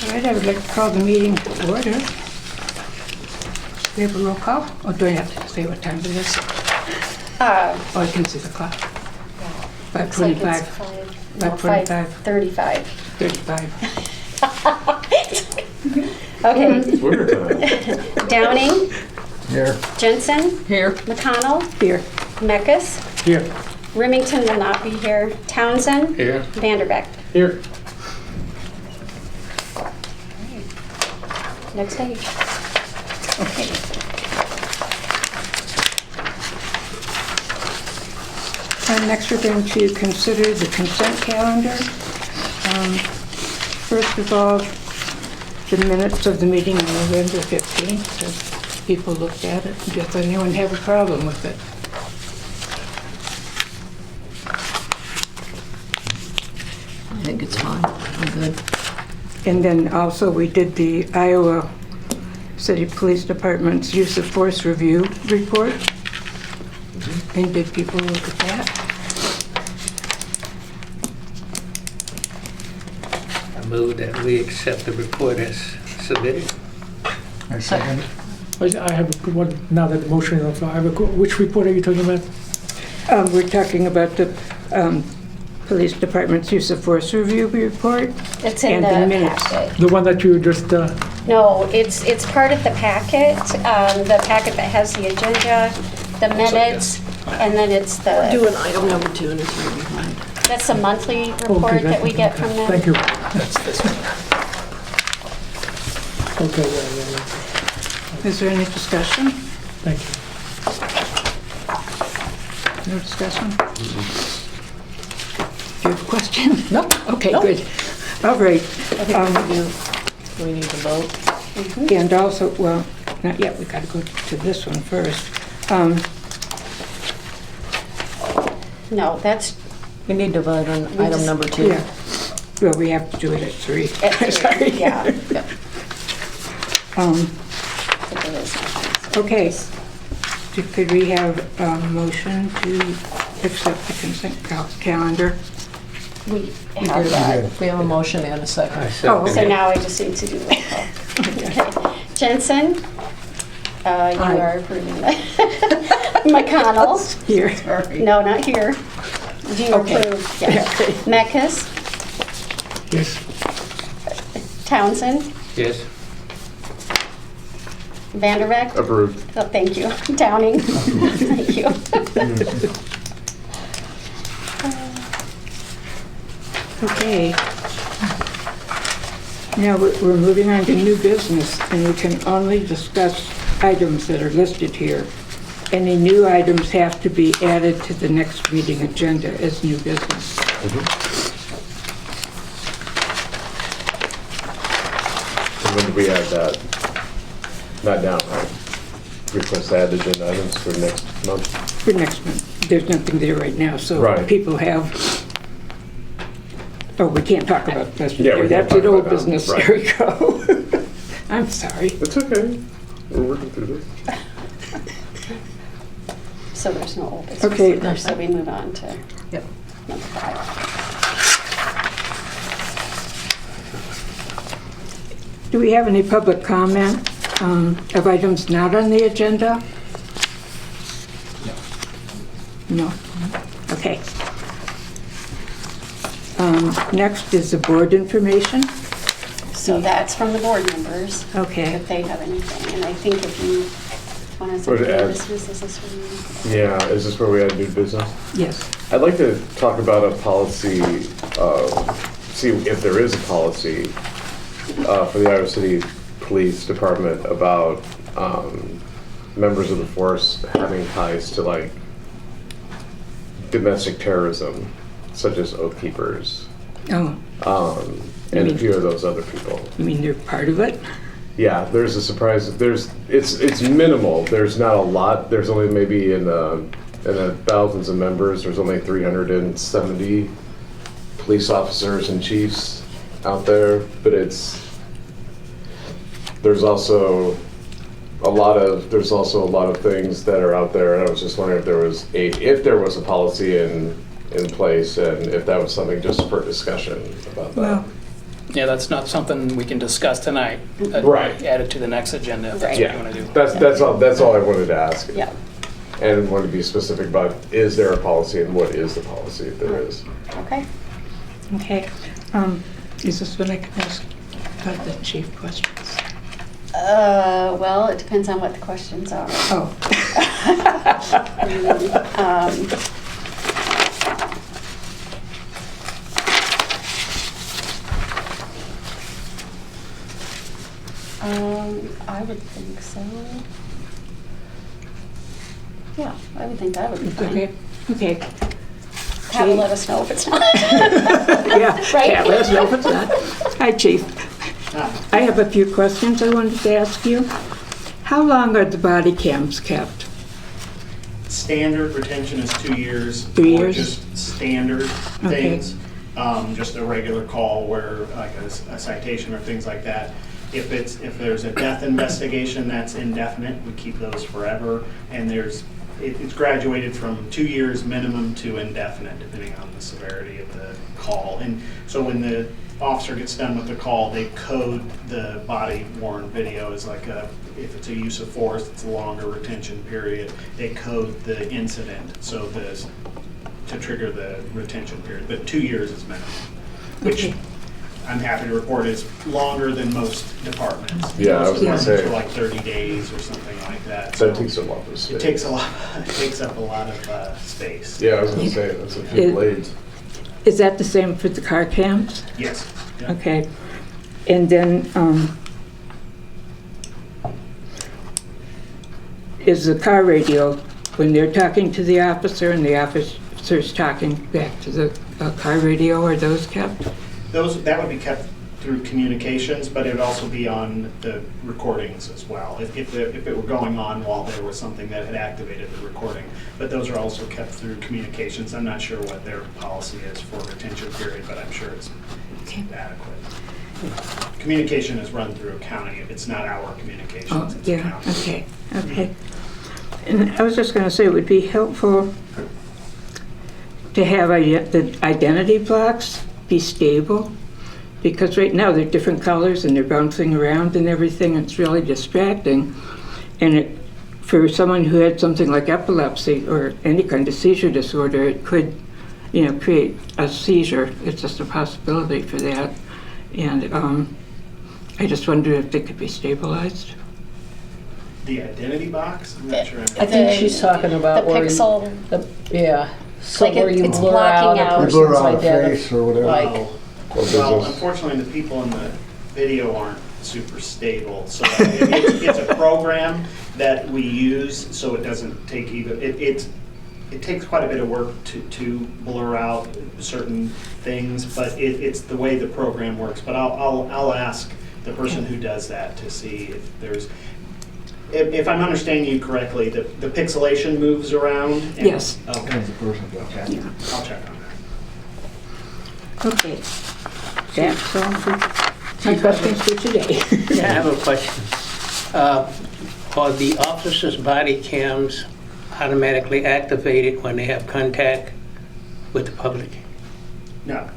right, I would like to call the meeting to order. We have a roll call? Or do I have to say what time it is? Oh, I can see the clock. 5:25. 5:25. 5:35. 35. Okay. It's winter time. Downing, Here. Jensen, Here. McConnell, Here. Meckes, Here. Remington will not be here, Townsend, Here. Vanderbeck. Here. Next page. Okay. And next we're going to consider the consent calendar. First of all, the minutes of the meeting on November 15th. Have people looked at it? Does anyone have a problem with it? I think it's fine. I'm good. And then also we did the Iowa City Police Department's use of force review report. And did people look at that? I move that we accept the report as submitted. I second. I have a one, now that the motion is on the floor, I have a, which report are you talking about? We're talking about the Police Department's use of force review report. It's in And the the minutes. packet. The one that you just, No, it's part of the packet that has the agenda, the minutes, and then it's the, Doing item number 2 and it's right behind. that's the monthly okay. report that we get from them. Thank you. That's this one. Okay, yeah. Is there any discussion? Thank you. No discussion? Do you have a question? No. Okay, Nope. good. All right. We need to vote. And also, well, not yet, we gotta go to this one first. No, that's We need to vote on item just- number 2. Yeah. Well, we have to do it at 3. at three, Sorry. yeah. Um, But there is nothing. Okay. Could we have a motion to accept the consent calendar? We have that. We have a motion and a I second. Oh, second So it. now I just need to do roll call. Okay. Jensen, you Aye. are approving that. McConnell, Here. Sorry. no, not here. Do you Okay. approve? Yes. Meckes, Yes. Townsend, Yes. Vanderbeck. Approved. Oh, thank you. Downing. Thank you. Okay. Now, we're moving on to new business, and we can only discuss items that are listed here. Any new items have to be added to the next meeting agenda as new business. And when did we add that? Not down, right? Request add agenda items for next month? For next month, there's nothing there right now, so Right. people have... Oh, we can't talk about this. Yeah, we can't That's talk an old about that, business. right. There we go. I'm sorry. It's okay. We're working through this. So there's no old business. Okay. either, So we move on to Yep. number 5. Do we have any public comment of items not on the agenda? No. Okay. Next is the board information. So that's from the board members, Okay. if they have anything. And I think if you want to say Or to add. business, is this where you? Yeah, is this where we add new business? Yes. I'd like to talk about a policy, see if there is a policy for the Iowa City Police Department about members of the force having ties to like domestic terrorism, such as Oath Keepers, Oh, and a few of those other people. you mean they're part of it? Yeah, there's a surprise. It's minimal. There's not a lot. There's only maybe in the thousands of members. There's only 370 police officers and chiefs out there. But there's also a lot of things that are out there. And I was just wondering if there was a policy in place and if that was something just for discussion about that. Well, Yeah, that's not something we can discuss tonight. Right. Add it to the next agenda if that's what Yeah, you want to do. that's all I wanted to ask. Yeah. And want to be specific about, is there a policy and what is the policy if there is? Okay. Okay. Is this when I can ask the chief questions? Well, it depends on what the questions are. Oh, I would think so. Yeah, I would think that would be fine. okay, okay. Pat will let us know if it's not. Yeah, Right? yeah, let us know if it's not. Hi, chief. I have a few questions I wanted to ask you. How long are the body cams kept? Standard retention is 2 years. 2 years? Or just standard Okay. things. Just a regular call where, like a citation or things like that. If there's a death investigation, that's indefinite. We keep those forever. And it's graduated from 2 years minimum to indefinite, depending on the severity of the call. And so when the officer gets done with the call, they code the body worn video as if it's a use of force, it's a longer retention period. They code the incident to trigger the retention period. But 2 years is minimum, which Okay. I'm happy to report is longer than most departments. Yeah, I was Most gonna departments say. are like 30 days or something like that. That takes a lot of space. It takes a lot. It takes up a lot of space. Yeah, I was gonna say, that's a few It- blades. Is that the same for the car cams? Yes. Yeah. Okay. And then, is the car radio, when they're talking to the officer and the officer's talking back to the car radio, are those kept? That would be kept through communications, but it would also be on the recordings as well, if it were going on while there was something that had activated the recording. But those are also kept through communications. I'm not sure what their policy is for retention period, but I'm sure it's Okay. adequate. Communication is run through county. It's not our Oh, communications, it's yeah, county. okay, okay. And I was just gonna say, it would be helpful to have the identity blocks be stable, because right now they're different colors and they're bouncing around and everything. It's really distracting. And for someone who had something like epilepsy or any kind of seizure disorder, it could, create a seizure. It's just a possibility for that. And I just wondered if they could be stabilized. The identity box? I'm not sure. I think she's talking about The where pixel, yeah. So Like where you it's blur blocking out out. a You blur person's out a identity. face or whatever. Like, Well, business. unfortunately, the people in the video aren't super stable. So it's a program that we use, so it doesn't take even, it takes quite a bit of work to blur out certain things, but it's the way the program works. But I'll ask the person who does that to see if there's, if I'm understanding you correctly, the pixelation moves around? and- Yes. Okay. As a person does. Okay. Yeah. I'll check on that. Okay. That's all for my questions for today. Yeah, I have a question. Are the officers' body cams automatically activated when they have contact with the public? No,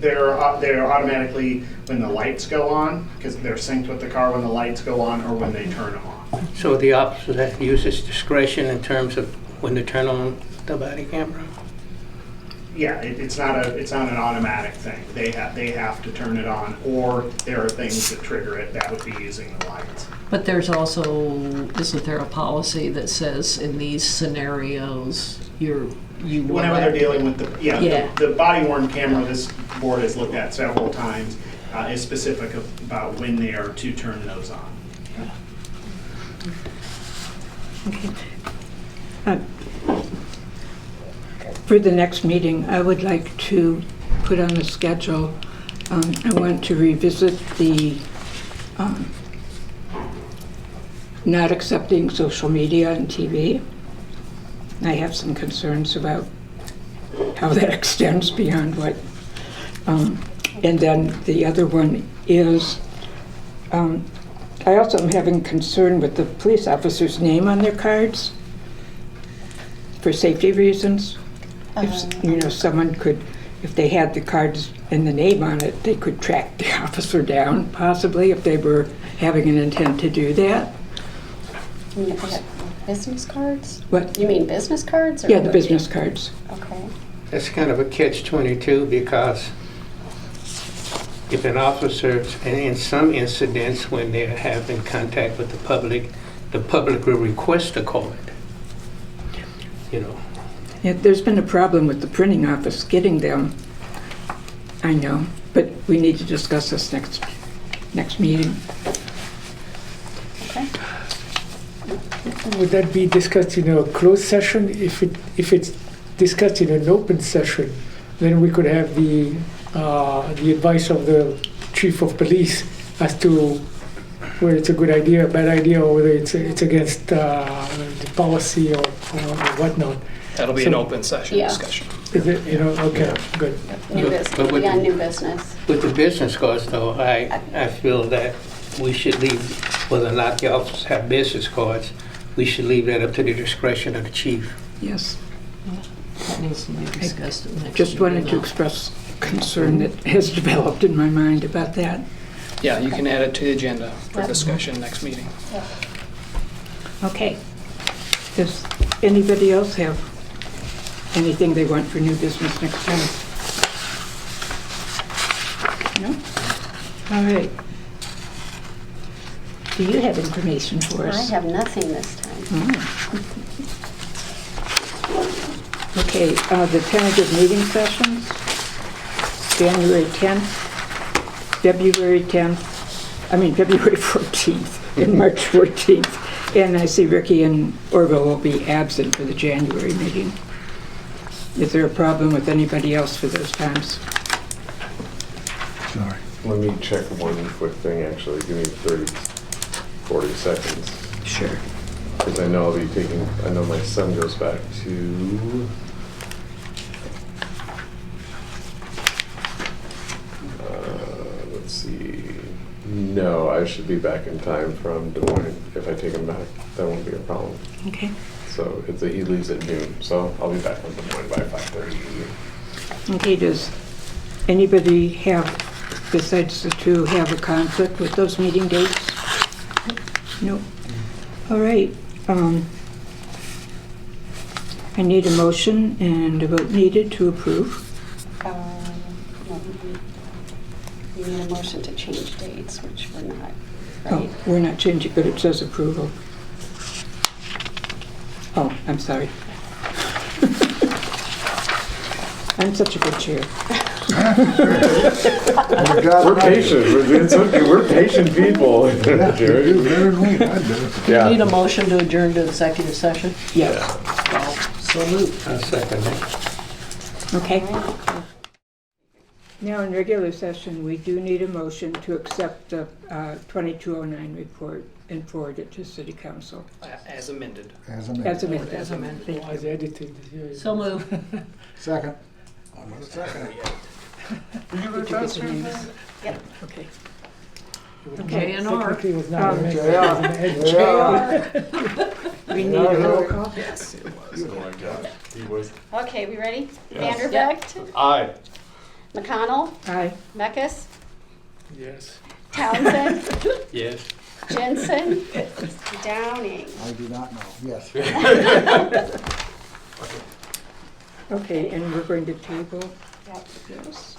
they're automatically when the lights go on, because they're synced with the car when the lights go on or when they turn off. So the officer has to use his discretion in terms of when to turn on the body camera? Yeah, it's not an automatic thing. They have to turn it on, or there are things that trigger it. That would be using the lights. but there's also, isn't there a policy that says in these scenarios, you will Whenever they're activate? dealing with Yeah. the body worn camera, this board has looked at several times, is specific about when they are to turn those on. For the next meeting, I would like to put on the schedule, I want to revisit the not accepting social media and TV. I have some concerns about how that extends beyond what, and then the other one is, I also am having concern with the police officer's name on their cards for safety reasons. If, someone could if they had the cards and the name on it, they could track the officer down, possibly, if they were having an intent to do that. You mean if they had business cards? What? You mean business cards? Or Yeah, the business cards. Okay. It's kind of a catch-22 because if an officer, and in some incidents when they're having contact with the public will request a card. You know, Yeah, there's been a problem with the printing office getting them. I know, but we need to discuss this next meeting. Okay. Would that be discussed in a closed session? If it's discussed in an open session, then we could have the advice of the chief of police as to whether it's a good idea, a bad idea, or whether it's against the policy or whatnot. That'll be So- an open session Yeah. discussion. Is it, okay, good. New business, But with yeah, the- new business. with the business cards though, I feel that we should leave, whether or not the officers have business cards, we should leave that up to the discretion of the chief. Yes. That needs to be discussed at the next Just wanted to meeting. express concern that has developed in my mind about that. Yeah, you can add it to the agenda for Yep. discussion next meeting. Okay. Does anybody else have anything they want for new business next time? No? All right. Do you have information for I us? have nothing this time. Okay, the tentative meeting sessions, February 14th and March 14th. And I see Ricky and Orville will be absent for the January meeting. Is there a problem with anybody else for those times? Let me check one quick thing, actually. Give me 40 seconds. Sure. Because I know I'll be taking, I know my son goes back to, let's see, no, I should be back in time from Des Moines. If I take him back, that won't be a problem. Okay. So he leaves at noon, so I'll be back from Des Moines by 5:30. Okay, does anybody have, besides the two, have a conflict with those meeting dates? No. All right. I need a motion and a vote needed to approve. No, you need a motion to change dates, which we're not, Oh, right? we're not changing, but it says approval. Oh, I'm sorry. I'm such a good chair. We're patient. It's okay. We're patient people, Jared. You need a motion to adjourn to executive session? Yes. So moved. I'll second that. Okay. Now, in regular session, we do need a motion to accept the 2209 report and forward it to City Council. As amended. As amended. As amended. Thank As you. edited. So moved. Second. I'm gonna second it. Did you get the names? Yep. Okay. J and R. Technically, it was not an JR. edit, it was an edit. We need a roll call. Yes, it was. Oh my God. He was. Okay, we ready? Yes. Vanderbeck, Aye. McConnell, Aye. Meckus, Yes. Townsend, Yes. Jensen, Downing. I do not know, yes. Okay, and we're going to table Yep. this.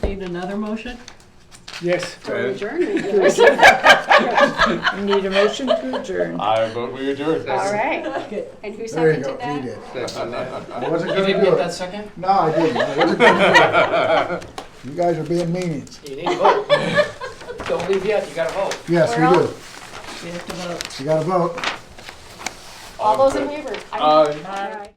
Need another motion? Yes. For adjournment. We need a motion to adjourn. I vote we adjourn. All right. And who There you seconded go, he that? did. Second that. I wasn't You gonna didn't do get it. that second? No, I didn't. I wasn't gonna do it. You guys are being meanies. You need to vote. Don't leave yet, you gotta vote. Yes, we We're do. We have to vote. You gotta vote. All those in favor? Aye. Aye.